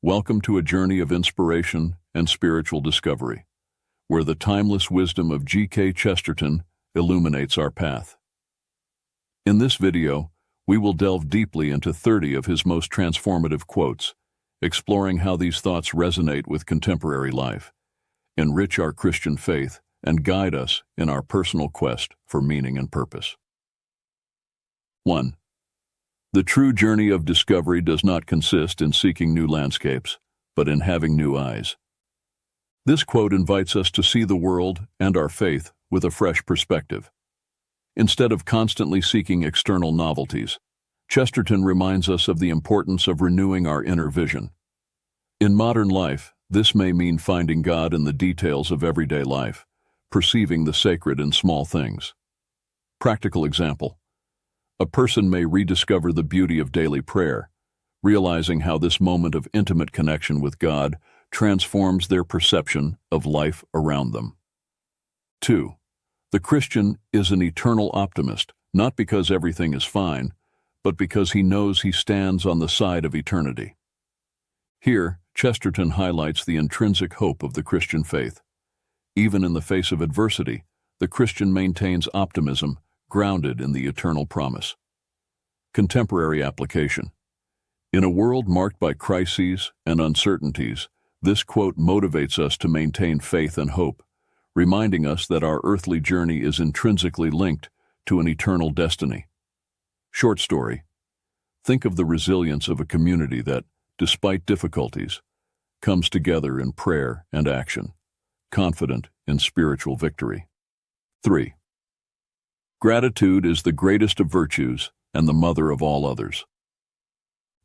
Welcome to a journey of inspiration and spiritual discovery, where the timeless wisdom of G.K. Chesterton illuminates our path. In this video, we will delve deeply into 30 of his most transformative quotes, exploring how these thoughts resonate with contemporary life, enrich our Christian faith, and guide us in our personal quest for meaning and purpose. 1. The true journey of discovery does not consist in seeking new landscapes, but in having new eyes. This quote invites us to see the world and our faith with a fresh perspective. Instead of constantly seeking external novelties, Chesterton reminds us of the importance of renewing our inner vision. In modern life, this may mean finding God in the details of everyday life, perceiving the sacred in small things. Practical example. A person may rediscover the beauty of daily prayer, realizing how this moment of intimate connection with God transforms their perception of life around them. 2. The Christian is an eternal optimist, not because everything is fine, but because he knows he stands on the side of eternity. Here, Chesterton highlights the intrinsic hope of the Christian faith. Even in the face of adversity, the Christian maintains optimism, grounded in the eternal promise. Contemporary application. In a world marked by crises and uncertainties, this quote motivates us to maintain faith and hope, reminding us that our earthly journey is intrinsically linked to an eternal destiny. Short story. Think of the resilience of a community that, despite difficulties, comes together in prayer and action, confident in spiritual victory. 3. Gratitude is the greatest of virtues and the mother of all others.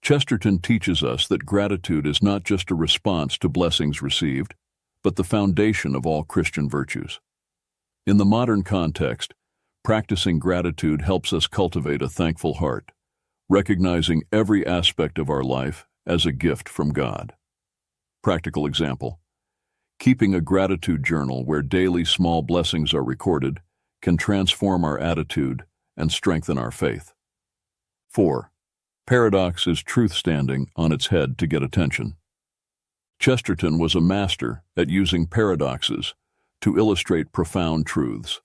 Chesterton teaches us that gratitude is not just a response to blessings received, but the foundation of all Christian virtues. In the modern context, practicing gratitude helps us cultivate a thankful heart, recognizing every aspect of our life as a gift from God. Practical example. Keeping a gratitude journal where daily small blessings are recorded can transform our attitude and strengthen our faith. 4. Paradox is truth standing on its head to get attention. Chesterton was a master at using paradoxes to illustrate profound truths.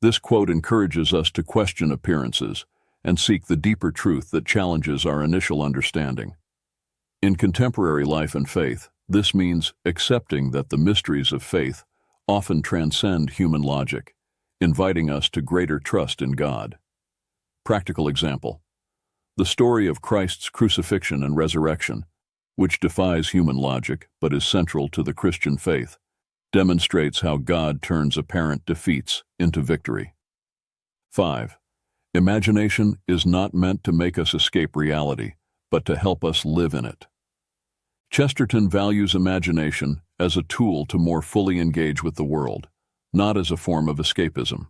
This quote encourages us to question appearances and seek the deeper truth that challenges our initial understanding. In contemporary life and faith, this means accepting that the mysteries of faith often transcend human logic, inviting us to greater trust in God. Practical example. The story of Christ's crucifixion and resurrection, which defies human logic but is central to the Christian faith, demonstrates how God turns apparent defeats into victory. 5. Imagination is not meant to make us escape reality, but to help us live in it. Chesterton values imagination as a tool to more fully engage with the world, not as a form of escapism.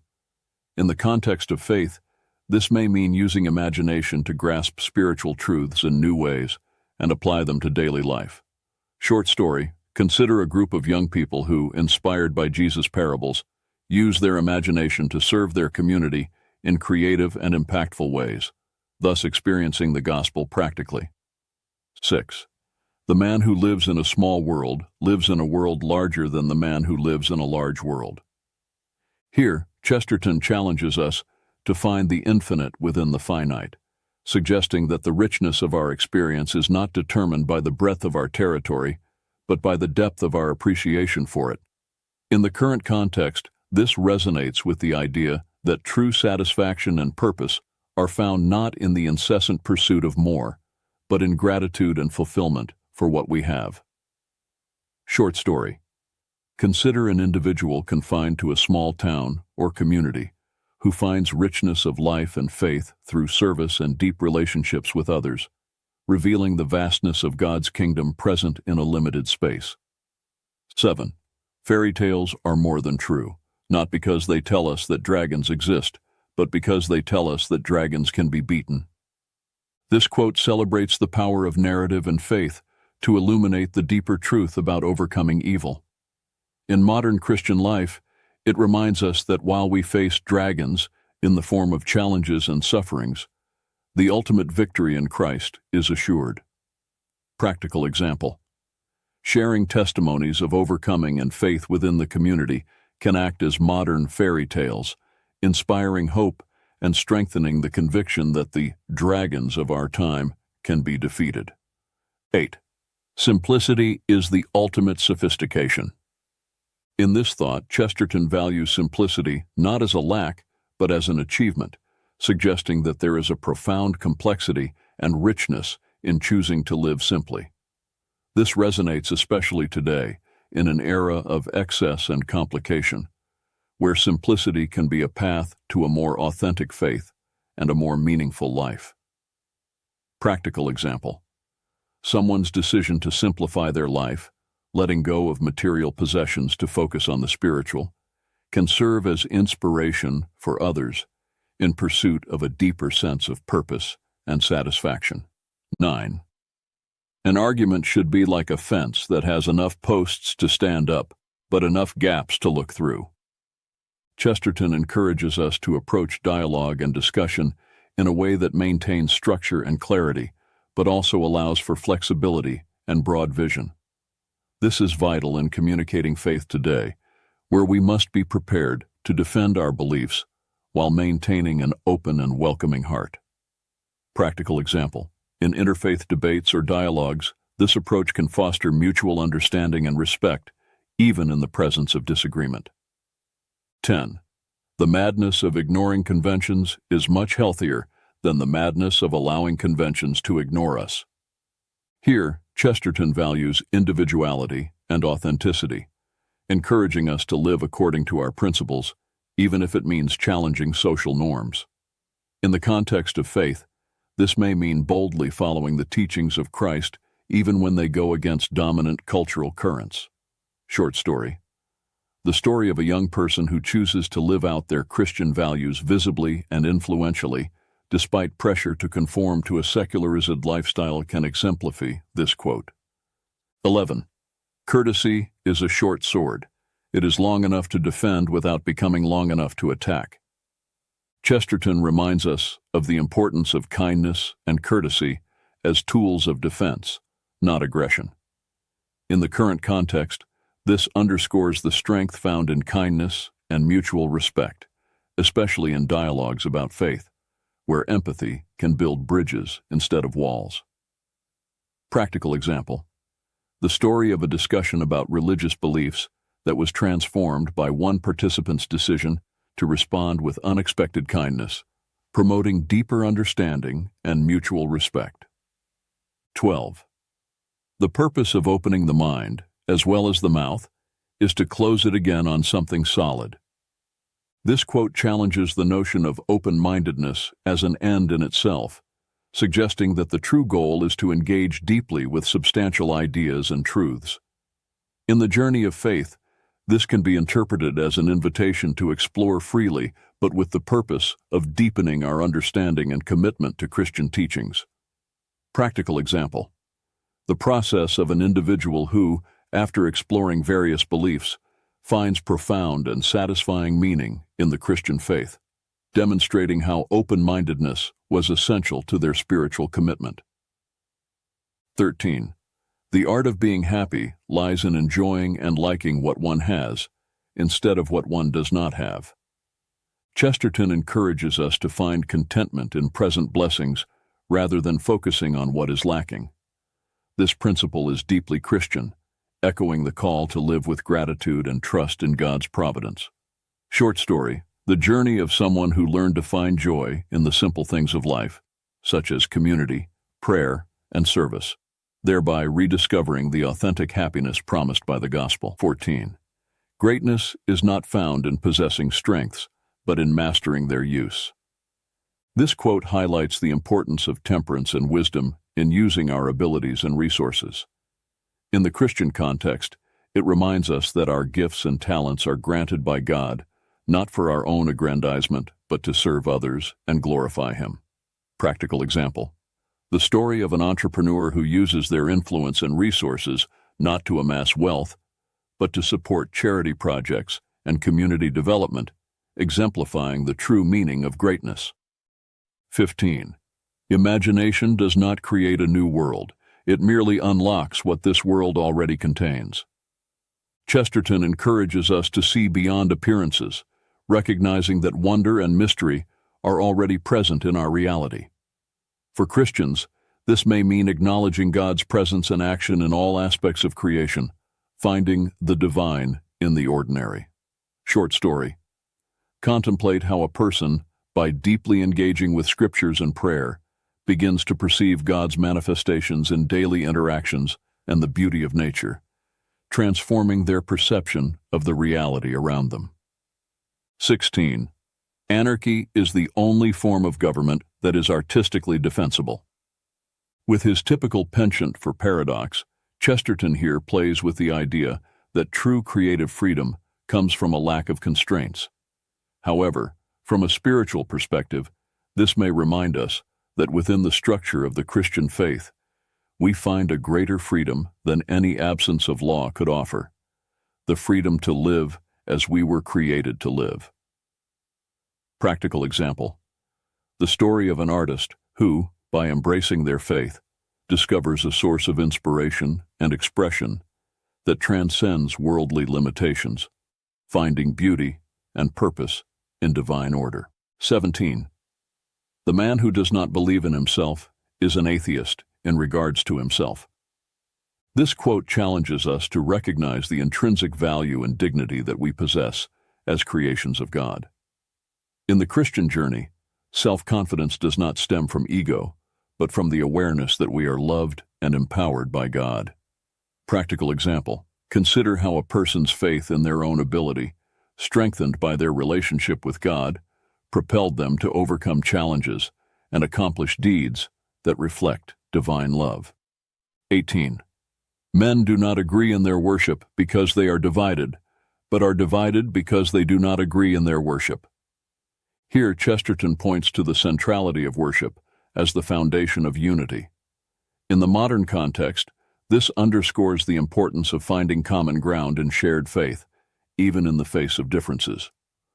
In the context of faith, this may mean using imagination to grasp spiritual truths in new ways and apply them to daily life. Short story, consider a group of young people who, inspired by Jesus' parables, use their imagination to serve their community in creative and impactful ways, thus experiencing the gospel practically. 6. The man who lives in a small world lives in a world larger than the man who lives in a large world. Here, Chesterton challenges us to find the infinite within the finite, suggesting that the richness of our experience is not determined by the breadth of our territory, but by the depth of our appreciation for it. In the current context, this resonates with the idea that true satisfaction and purpose are found not in the incessant pursuit of more, but in gratitude and fulfillment for what we have. Short story. Consider an individual confined to a small town or community who finds richness of life and faith through service and deep relationships with others, revealing the vastness of God's kingdom present in a limited space. 7. Fairy tales are more than true, not because they tell us that dragons exist, but because they tell us that dragons can be beaten. This quote celebrates the power of narrative and faith to illuminate the deeper truth about overcoming evil. In modern Christian life, it reminds us that while we face dragons in the form of challenges and sufferings, the ultimate victory in Christ is assured. Practical example. Sharing testimonies of overcoming and faith within the community can act as modern fairy tales, inspiring hope and strengthening the conviction that the dragons of our time can be defeated. 8. Simplicity is the ultimate sophistication. In this thought, Chesterton values simplicity not as a lack, but as an achievement, suggesting that there is a profound complexity and richness in choosing to live simply. This resonates especially today, in an era of excess and complication, where simplicity can be a path to a more authentic faith and a more meaningful life. Practical example. Someone's decision to simplify their life, letting go of material possessions to focus on the spiritual, can serve as inspiration for others in pursuit of a deeper sense of purpose and satisfaction. 9. An argument should be like a fence that has enough posts to stand up, but enough gaps to look through. Chesterton encourages us to approach dialogue and discussion in a way that maintains structure and clarity, but also allows for flexibility and broad vision. This is vital in communicating faith today, where we must be prepared to defend our beliefs while maintaining an open and welcoming heart. Practical example. In interfaith debates or dialogues, this approach can foster mutual understanding and respect, even in the presence of disagreement. 10. The madness of ignoring conventions is much healthier than the madness of allowing conventions to ignore us. Here, Chesterton values individuality and authenticity, encouraging us to live according to our principles, even if it means challenging social norms. In the context of faith, this may mean boldly following the teachings of Christ even when they go against dominant cultural currents. Short story. The story of a young person who chooses to live out their Christian values visibly and influentially, despite pressure to conform to a secularized lifestyle, can exemplify this quote. 11. Courtesy is a short sword. It is long enough to defend without becoming long enough to attack. Chesterton reminds us of the importance of kindness and courtesy as tools of defense, not aggression. In the current context, this underscores the strength found in kindness and mutual respect, especially in dialogues about faith, where empathy can build bridges instead of walls. Practical example. The story of a discussion about religious beliefs that was transformed by one participant's decision to respond with unexpected kindness, promoting deeper understanding and mutual respect. 12. The purpose of opening the mind, as well as the mouth, is to close it again on something solid. This quote challenges the notion of open-mindedness as an end in itself, suggesting that the true goal is to engage deeply with substantial ideas and truths. In the journey of faith, this can be interpreted as an invitation to explore freely, but with the purpose of deepening our understanding and commitment to Christian teachings. Practical example. The process of an individual who, after exploring various beliefs, finds profound and satisfying meaning in the Christian faith, demonstrating how open-mindedness was essential to their spiritual commitment. 13. The art of being happy lies in enjoying and liking what one has, instead of what one does not have. Chesterton encourages us to find contentment in present blessings rather than focusing on what is lacking. This principle is deeply Christian, echoing the call to live with gratitude and trust in God's providence. Short story. The journey of someone who learned to find joy in the simple things of life, such as community, prayer, and service, thereby rediscovering the authentic happiness promised by the gospel. 14. Greatness is not found in possessing strengths, but in mastering their use. This quote highlights the importance of temperance and wisdom in using our abilities and resources. In the Christian context, it reminds us that our gifts and talents are granted by God, not for our own aggrandizement, but to serve others and glorify Him. Practical example. The story of an entrepreneur who uses their influence and resources not to amass wealth, but to support charity projects and community development, exemplifying the true meaning of greatness. 15. Imagination does not create a new world, it merely unlocks what this world already contains. Chesterton encourages us to see beyond appearances, recognizing that wonder and mystery are already present in our reality. For Christians, this may mean acknowledging God's presence and action in all aspects of creation, finding the divine in the ordinary. Short story. Contemplate how a person, by deeply engaging with scriptures and prayer, begins to perceive God's manifestations in daily interactions and the beauty of nature, transforming their perception of the reality around them. 16. Anarchy is the only form of government that is artistically defensible. With his typical penchant for paradox, Chesterton here plays with the idea that true creative freedom comes from a lack of constraints. However, from a spiritual perspective, this may remind us that within the structure of the Christian faith, we find a greater freedom than any absence of law could offer, the freedom to live as we were created to live. Practical example: the story of an artist who, by embracing their faith, discovers a source of inspiration and expression that transcends worldly limitations, finding beauty and purpose in divine order. 17. The man who does not believe in himself is an atheist in regards to himself. This quote challenges us to recognize the intrinsic value and dignity that we possess as creations of God. In the Christian journey, self-confidence does not stem from ego, but from the awareness that we are loved and empowered by God. Practical example: consider how a person's faith in their own ability, strengthened by their relationship with God, propelled them to overcome challenges and accomplish deeds that reflect divine love. 18. Men do not agree in their worship because they are divided, but are divided because they do not agree in their worship. Here, Chesterton points to the centrality of worship as the foundation of unity. In the modern context, this underscores the importance of finding common ground in shared faith, even in the face of differences.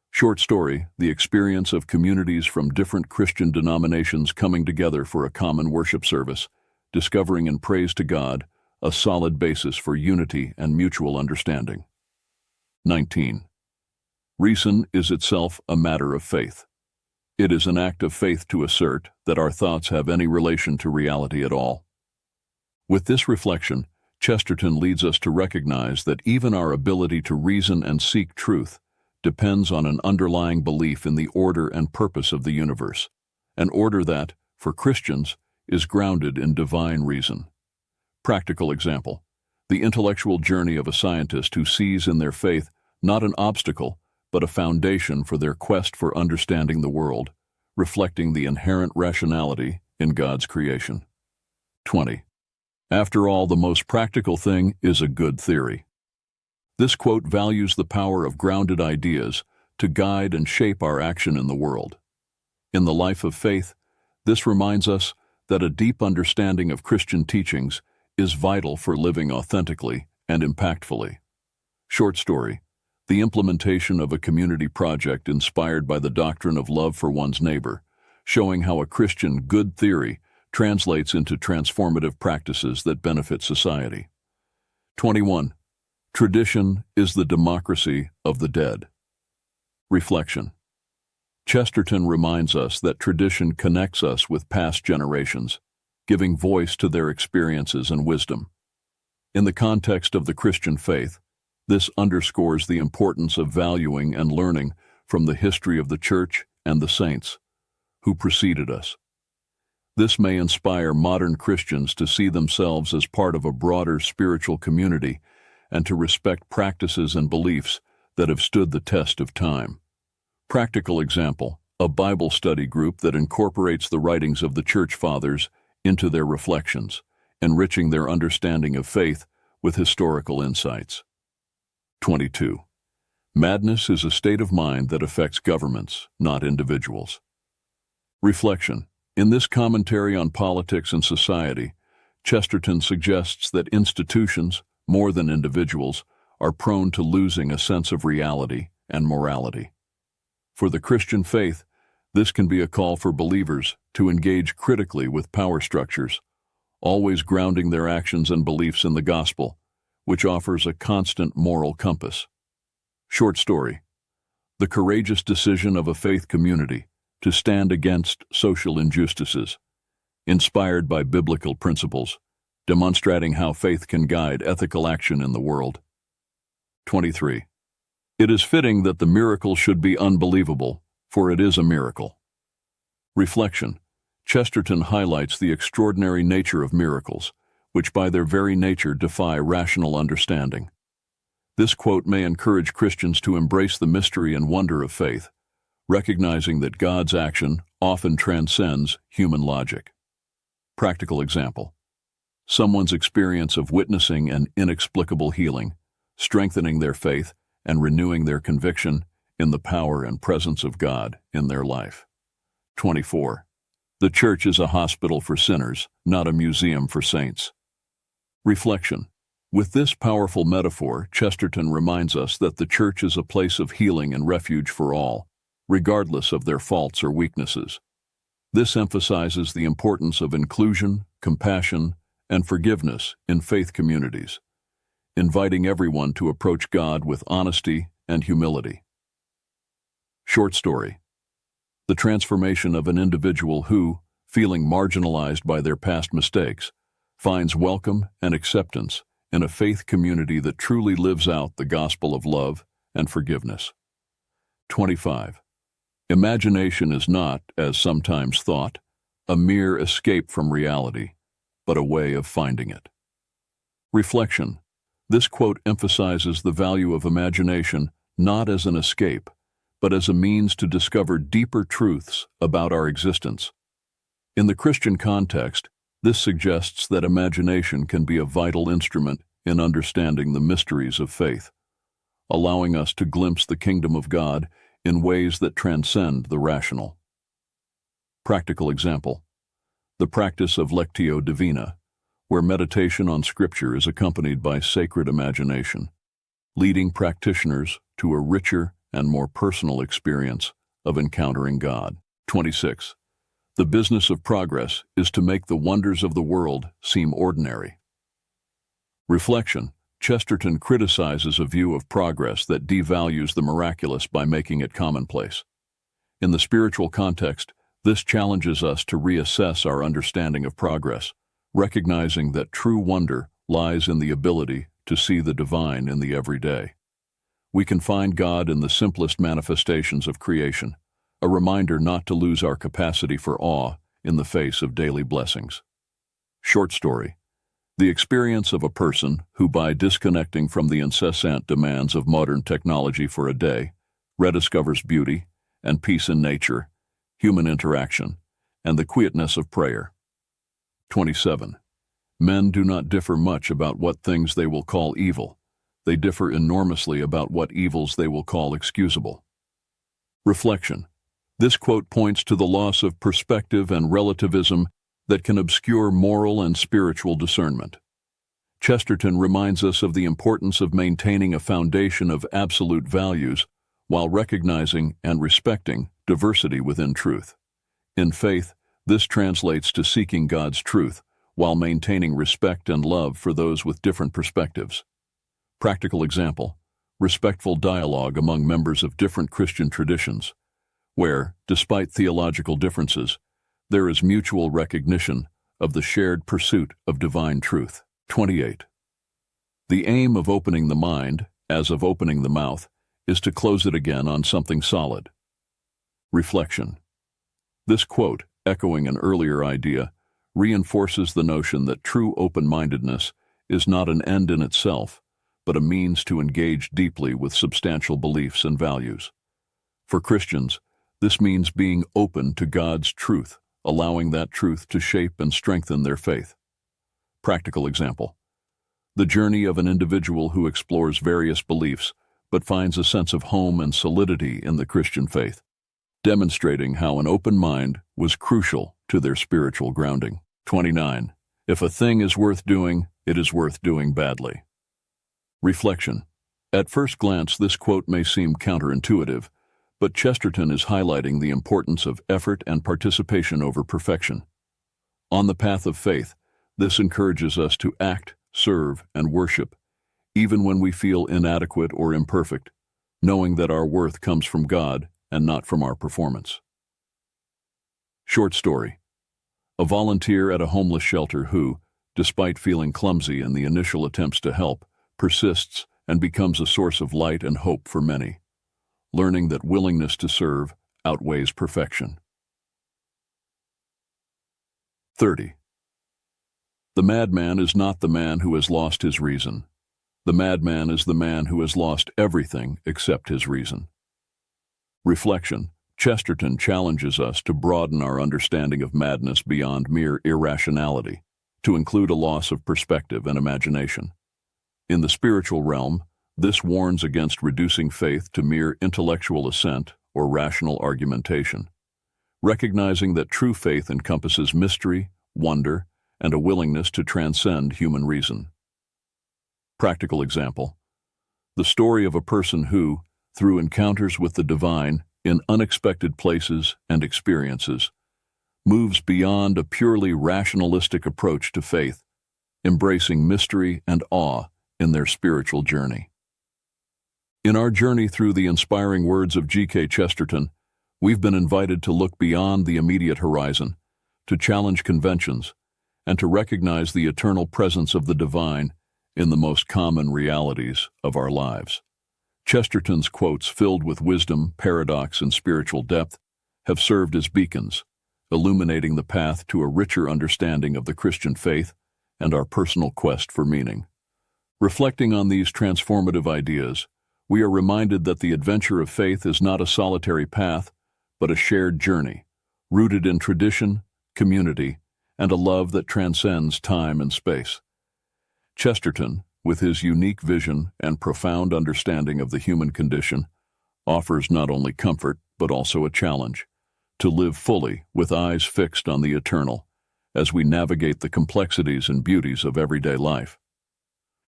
Short story: the experience of communities from different Christian denominations coming together for a common worship service, discovering in praise to God a solid basis for unity and mutual understanding. 19. Reason is itself a matter of faith. It is an act of faith to assert that our thoughts have any relation to reality at all. With this reflection, Chesterton leads us to recognize that even our ability to reason and seek truth depends on an underlying belief in the order and purpose of the universe, an order that, for Christians, is grounded in divine reason. Practical example: the intellectual journey of a scientist who sees in their faith not an obstacle, but a foundation for their quest for understanding the world, reflecting the inherent rationality in God's creation. 20. After all, the most practical thing is a good theory. This quote values the power of grounded ideas to guide and shape our action in the world. In the life of faith, this reminds us that a deep understanding of Christian teachings is vital for living authentically and impactfully. Short story: the implementation of a community project inspired by the doctrine of love for one's neighbor, showing how a Christian good theory translates into transformative practices that benefit society. 21. Tradition is the democracy of the dead. Reflection. Chesterton reminds us that tradition connects us with past generations, giving voice to their experiences and wisdom. In the context of the Christian faith, this underscores the importance of valuing and learning from the history of the Church and the saints who preceded us. This may inspire modern Christians to see themselves as part of a broader spiritual community and to respect practices and beliefs that have stood the test of time. Practical example: a Bible study group that incorporates the writings of the Church Fathers into their reflections, enriching their understanding of faith with historical insights. 22. Madness is a state of mind that affects governments, not individuals. Reflection. In this commentary on politics and society, Chesterton suggests that institutions, more than individuals, are prone to losing a sense of reality and morality. For the Christian faith, this can be a call for believers to engage critically with power structures, always grounding their actions and beliefs in the gospel, which offers a constant moral compass. Short story: the courageous decision of a faith community to stand against social injustices, inspired by biblical principles, demonstrating how faith can guide ethical action in the world. 23. It is fitting that the miracle should be unbelievable, for it is a miracle. Reflection: Chesterton highlights the extraordinary nature of miracles, which by their very nature defy rational understanding. This quote may encourage Christians to embrace the mystery and wonder of faith, recognizing that God's action often transcends human logic. Practical example: someone's experience of witnessing an inexplicable healing, strengthening their faith and renewing their conviction in the power and presence of God in their life. 24. The church is a hospital for sinners, not a museum for saints. Reflection: with this powerful metaphor, Chesterton reminds us that the church is a place of healing and refuge for all, regardless of their faults or weaknesses. This emphasizes the importance of inclusion, compassion, and forgiveness in faith communities, inviting everyone to approach God with honesty and humility. Short story: the transformation of an individual who, feeling marginalized by their past mistakes, finds welcome and acceptance in a faith community that truly lives out the gospel of love and forgiveness. 25. Imagination is not, as sometimes thought, a mere escape from reality, but a way of finding it. Reflection: this quote emphasizes the value of imagination not as an escape, but as a means to discover deeper truths about our existence. In the Christian context, this suggests that imagination can be a vital instrument in understanding the mysteries of faith, allowing us to glimpse the kingdom of God in ways that transcend the rational. Practical example: the practice of Lectio Divina, where meditation on Scripture is accompanied by sacred imagination, leading practitioners to a richer and more personal experience of encountering God. 26. The business of progress is to make the wonders of the world seem ordinary. Reflection: Chesterton criticizes a view of progress that devalues the miraculous by making it commonplace. In the spiritual context, this challenges us to reassess our understanding of progress, recognizing that true wonder lies in the ability to see the divine in the everyday. We can find God in the simplest manifestations of creation, a reminder not to lose our capacity for awe in the face of daily blessings. Short story: the experience of a person who, by disconnecting from the incessant demands of modern technology for a day, rediscovers beauty and peace in nature, human interaction, and the quietness of prayer. 27. Men do not differ much about what things they will call evil. They differ enormously about what evils they will call excusable. Reflection: this quote points to the loss of perspective and relativism that can obscure moral and spiritual discernment. Chesterton reminds us of the importance of maintaining a foundation of absolute values while recognizing and respecting diversity within truth. In faith, this translates to seeking God's truth while maintaining respect and love for those with different perspectives. Practical example: respectful dialogue among members of different Christian traditions, where, despite theological differences, there is mutual recognition of the shared pursuit of divine truth. 28. The aim of opening the mind, as of opening the mouth, is to close it again on something solid. Reflection: this quote, echoing an earlier idea, reinforces the notion that true open-mindedness is not an end in itself, but a means to engage deeply with substantial beliefs and values. For Christians, this means being open to God's truth, allowing that truth to shape and strengthen their faith. Practical example: the journey of an individual who explores various beliefs but finds a sense of home and solidity in the Christian faith, demonstrating how an open mind was crucial to their spiritual grounding. 29. If a thing is worth doing, it is worth doing badly. Reflection: at first glance, this quote may seem counterintuitive, but Chesterton is highlighting the importance of effort and participation over perfection. On the path of faith, This encourages us to act, serve, and worship, even when we feel inadequate or imperfect, knowing that our worth comes from God and not from our performance. Short story. A volunteer at a homeless shelter who, despite feeling clumsy in the initial attempts to help, persists and becomes a source of light and hope for many, learning that willingness to serve outweighs perfection. 30. The madman is not the man who has lost his reason. The madman is the man who has lost everything except his reason. Reflection. Chesterton challenges us to broaden our understanding of madness beyond mere irrationality, to include a loss of perspective and imagination. In the spiritual realm, this warns against reducing faith to mere intellectual assent or rational argumentation, recognizing that true faith encompasses mystery, wonder, and a willingness to transcend human reason. Practical example. The story of a person who, through encounters with the divine in unexpected places and experiences, moves beyond a purely rationalistic approach to faith, embracing mystery and awe in their spiritual journey. In our journey through the inspiring words of G.K. Chesterton, we've been invited to look beyond the immediate horizon, to challenge conventions, and to recognize the eternal presence of the divine in the most common realities of our lives. Chesterton's quotes, filled with wisdom, paradox, and spiritual depth, have served as beacons, illuminating the path to a richer understanding of the Christian faith and our personal quest for meaning. Reflecting on these transformative ideas, we are reminded that the adventure of faith is not a solitary path, but a shared journey, rooted in tradition, community, and a love that transcends time and space. Chesterton, with his unique vision and profound understanding of the human condition, offers not only comfort but also a challenge, to live fully with eyes fixed on the eternal as we navigate the complexities and beauties of everyday life.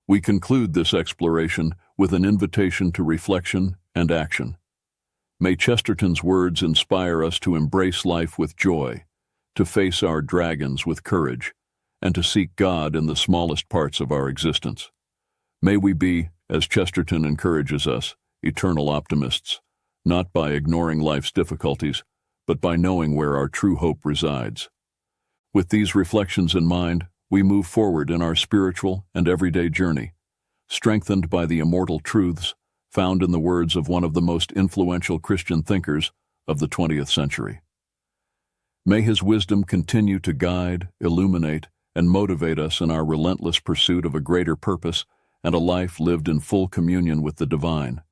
We conclude this exploration with an invitation to reflection and action. May Chesterton's words inspire us to embrace life with joy, to face our dragons with courage, and to seek God in the smallest parts of our existence. May we be, as Chesterton encourages us, eternal optimists, not by ignoring life's difficulties, but by knowing where our true hope resides. With these reflections in mind, we move forward in our spiritual and everyday journey, strengthened by the immortal truths found in the words of one of the most influential Christian thinkers of the 20th century. May his wisdom continue to guide, illuminate, and motivate us in our relentless pursuit of a greater purpose and a life lived in full communion with the divine.